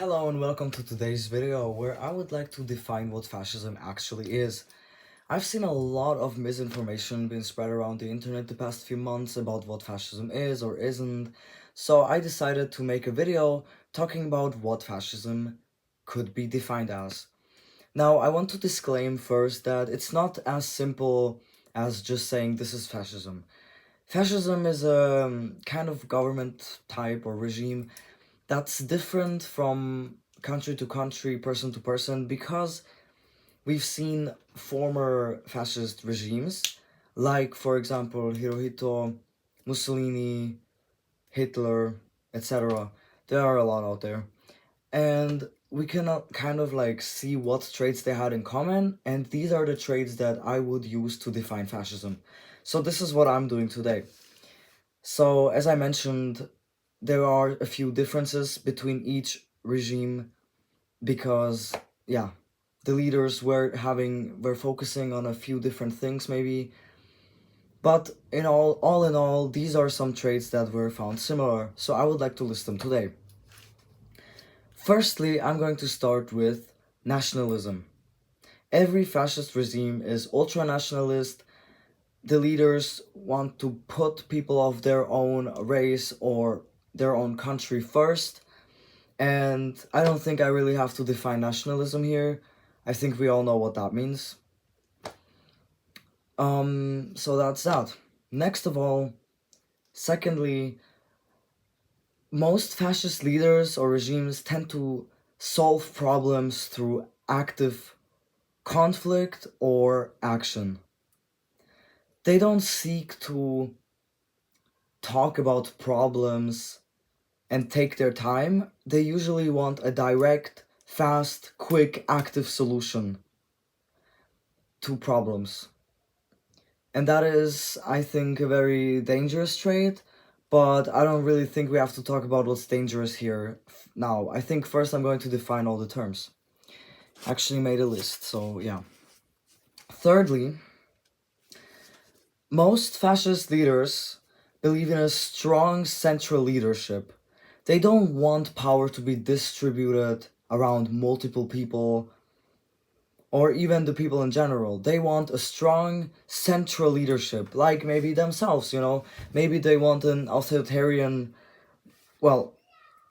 Hello and welcome to today's video where I would like to define what fascism actually is. I've seen a lot of misinformation being spread around the internet the past few months about what fascism is or isn't, so I decided to make a video talking about what fascism could be defined as. Now, I want to disclaim first that it's not as simple as just saying this is fascism. Fascism is a kind of government type or regime that's different from country to country, person to person, because we've seen former fascist regimes, like, for example, Hirohito, Mussolini, Hitler, etc. There are a lot out there. And we cannot kind of like see what traits they had in common, and these are the traits that I would use to define fascism. So this is what I'm doing today. So, as I mentioned, there are a few differences between each regime because, yeah, the leaders were focusing on a few different things maybe. But all in all, these are some traits that were found similar, so I would like to list them today. Firstly, I'm going to start with nationalism. Every fascist regime is ultra-nationalist. The leaders want to put people of their own race or their own country first, and I don't think I really have to define nationalism here. I think we all know what that means. So that's that. Next of all, secondly, most fascist leaders or regimes tend to solve problems through active conflict or action. They don't seek to talk about problems and take their time. They usually want a direct, fast, quick, active solution to problems. And that is, I think, a very dangerous trait, but I don't really think we have to talk about what's dangerous here now. I think first I'm going to define all the terms. Actually made a list, so yeah. Thirdly, most fascist leaders believe in a strong central leadership. They don't want power to be distributed around multiple people or even the people in general. They want a strong central leadership, like maybe themselves, Maybe they want an authoritarian, well,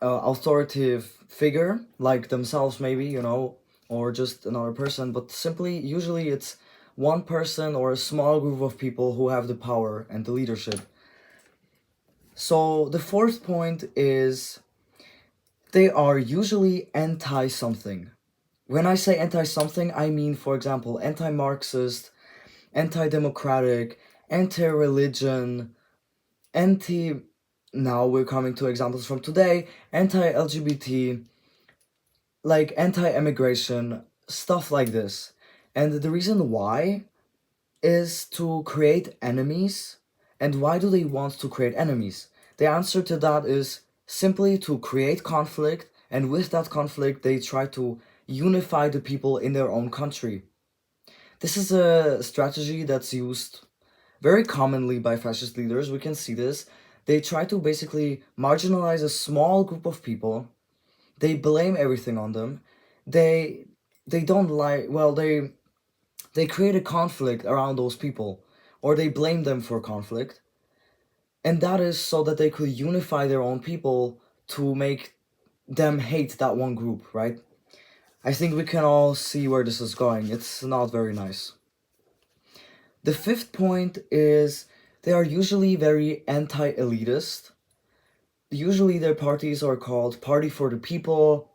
authoritative figure, like themselves, maybe, or just another person, but simply, usually it's one person or a small group of people who have the power and the leadership. So the fourth point is they are usually anti-something. When I say anti-something, I mean, for example, anti-Marxist, anti-democratic, anti-religion, anti... Now we're coming to examples from today, anti-LGBT, like anti-immigration, stuff like this. And the reason why is to create enemies. And why do they want to create enemies? The answer to that is simply to create conflict, and with that conflict, they try to unify the people in their own country. This is a strategy that's used very commonly by fascist leaders. We can see this. They try to basically marginalize a small group of people. They blame everything on them. They don't like, well, they create a conflict around those people, or they blame them for conflict. And that is so that they could unify their own people to make them hate that one group, right? I think we can all see where this is going. It's not very nice. The fifth point is they are usually very anti-elitist. Usually their parties are called Party for the People,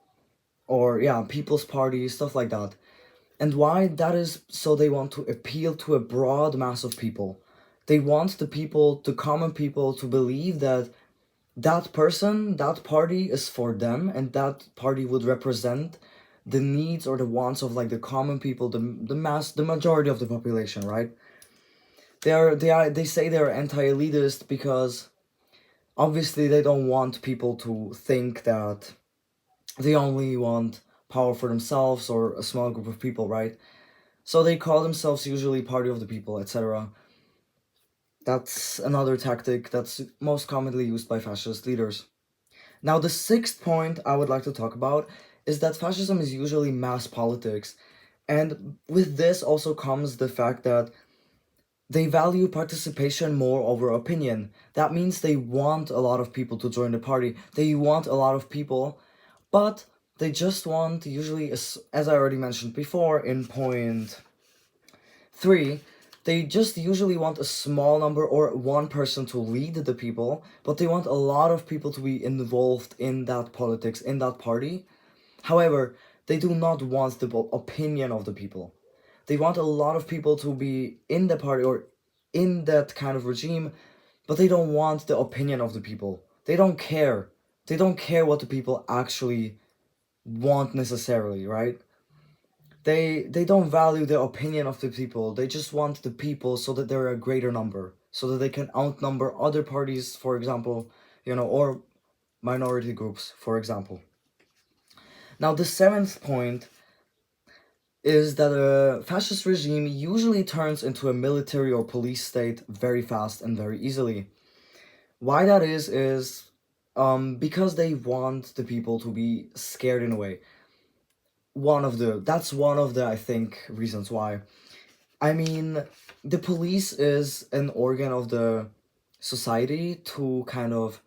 or yeah, People's Party, stuff like that. And why? That is so they want to appeal to a broad mass of people. They want the people, the common people, to believe that that person, that party is for them, and that party would represent the needs or the wants of like the common people, the majority of the population, right? They say they're anti-elitist because obviously they don't want people to think that they only want power for themselves or a small group of people, right? So they call themselves usually Party of the People, etc. That's another tactic that's most commonly used by fascist leaders. Now, the sixth point I would like to talk about is that fascism is usually mass politics. And with this also comes the fact that they value participation more over opinion. That means they want a lot of people to join the party. They want a lot of people, but they just want, usually, as I already mentioned before in point 3, they just usually want a small number or one person to lead the people, but they want a lot of people to be involved in that politics, in that party. However, they do not want the opinion of the people. They want a lot of people to be in the party or in that kind of regime, but they don't want the opinion of the people. They don't care. They don't care what the people actually want necessarily, right? They don't value the opinion of the people. They just want the people so that they're a greater number, so that they can outnumber other parties, for example, or minority groups, for example. Now, the seventh point is that a fascist regime usually turns into a military or police state very fast and very easily. Why that is because they want the people to be scared in a way. That's one of the, I think, reasons why. I mean, the police is an organ of the society to kind of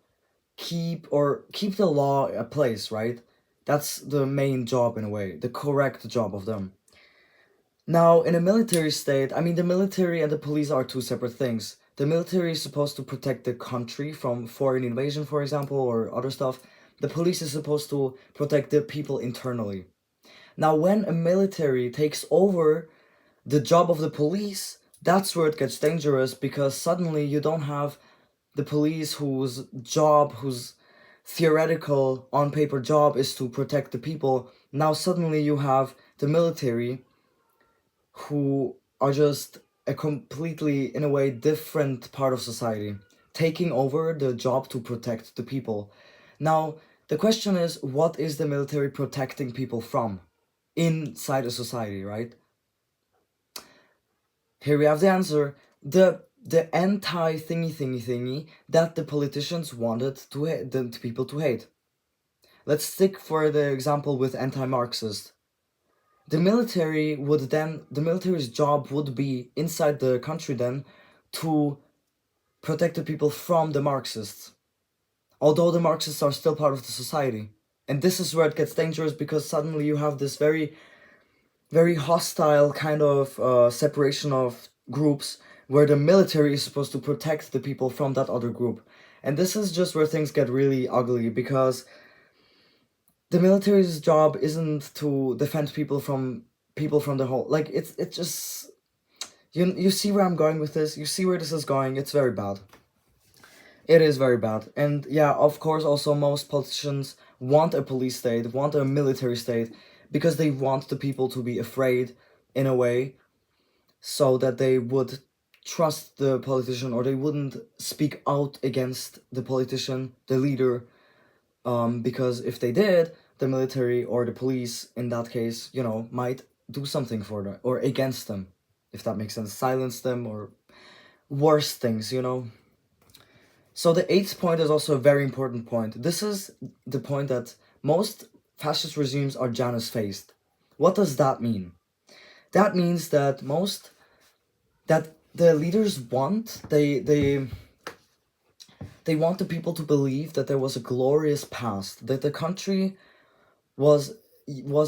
keep the law at place, right? That's the main job in a way, the correct job of them. Now, in a military state, I mean, the military and the police are two separate things. The military is supposed to protect the country from foreign invasion, for example, or other stuff. The police is supposed to protect the people internally. Now, when a military takes over the job of the police, that's where it gets dangerous, because suddenly you don't have the police whose theoretical on paper job is to protect the people. Now suddenly you have the military who are just a completely, in a way, different part of society, taking over the job to protect the people. Now, the question is, what is the military protecting people from inside a society, right? Here we have the answer. The anti-thingy that the politicians wanted the people to hate. Let's stick for the example with anti-Marxist. The military's job would be inside the country then to protect the people from the Marxists. Although the Marxists are still part of the society. And this is where it gets dangerous, because suddenly you have this very, very hostile kind of separation of groups where the military is supposed to protect the people from that other group. And this is just where things get really ugly, because the military's job isn't to defend people from the whole, like, it's just, you see where I'm going with this? You see where this is going? It's very bad. It is very bad. And yeah, of course, also most politicians want a police state, want a military state, because they want the people to be afraid in a way, so that they would trust the politician, or they wouldn't speak out against the politician, the leader, because if they did, the military or the police, in that case, might do something for them, or against them, if that makes sense, silence them, or worse things, So the eighth point is also a very important point. This is the point that most fascist regimes are Janus-faced. What does that mean? That means that that the leaders want, they want the people to believe that there was a glorious past, that the country was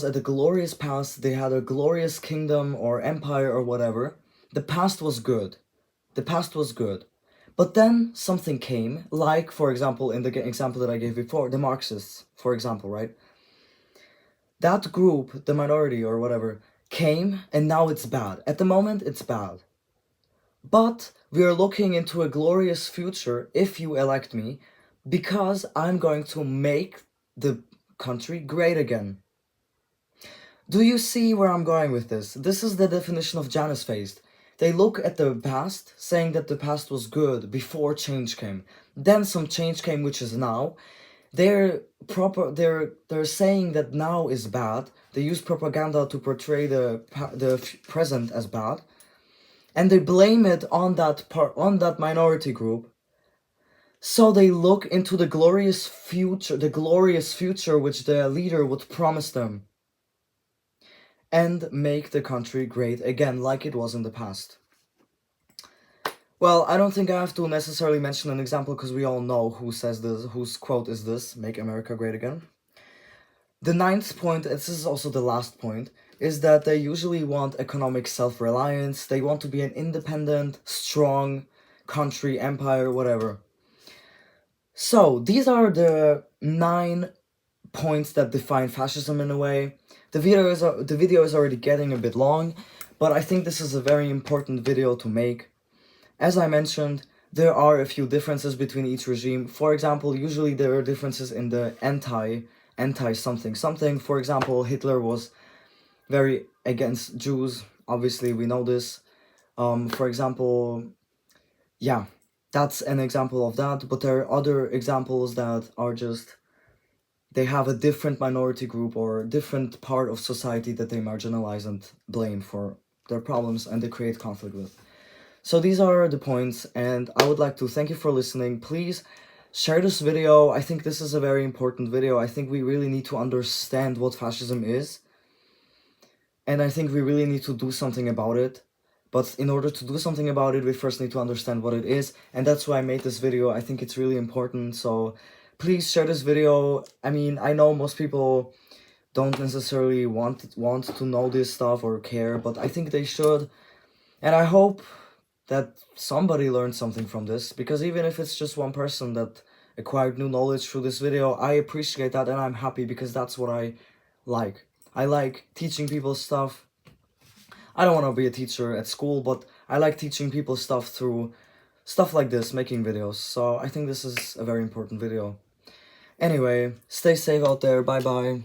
at a glorious past, they had a glorious kingdom or empire or whatever. The past was good. The past was good. But then something came, like, for example, in the example that I gave before, the Marxists, for example, right? That group, the minority or whatever, came, and now it's bad. At the moment, it's bad. But we are looking into a glorious future if you elect me, because I'm going to make the country great again. Do you see where I'm going with this? This is the definition of Janus-faced. They look at the past, saying that the past was good before change came. Then some change came, which is now. They're saying that now is bad. They use propaganda to portray the present as bad, and they blame it on that minority group. So they look into the glorious future which their leader would promise them, and make the country great again like it was in the past. Well, I don't think I have to necessarily mention an example because we all know who says this, whose quote is this, "Make America Great Again." The ninth point, and this is also the last point, is that they usually want economic self-reliance. They want to be an independent, strong country, empire, whatever. So, these are the 9 points that define fascism in a way. The video is already getting a bit long, but I think this is a very important video to make. As I mentioned, there are a few differences between each regime. For example, usually there are differences in the anti something something. For example, Hitler was very against Jews. Obviously, we know this. For example, yeah, that's an example of that. But there are other examples that are just, they have a different minority group or different part of society that they marginalize and blame for their problems, and they create conflict with. So these are the points, and I would like to thank you for listening. Please share this video. I think this is a very important video. I think we really need to understand what fascism is, and I think we really need to do something about it. But in order to do something about it, we first need to understand what it is, and that's why I made this video. I think it's really important, so please share this video. I mean, I know most people don't necessarily want to know this stuff or care, but I think they should, and I hope that somebody learned something from this, because even if it's just one person that acquired new knowledge through this video, I appreciate that, and I'm happy, because that's what I like. I like teaching people stuff. I don't want to be a teacher at school, but I like teaching people stuff through stuff like this, making videos. So I think this is a very important video. Anyway, stay safe out there. Bye bye.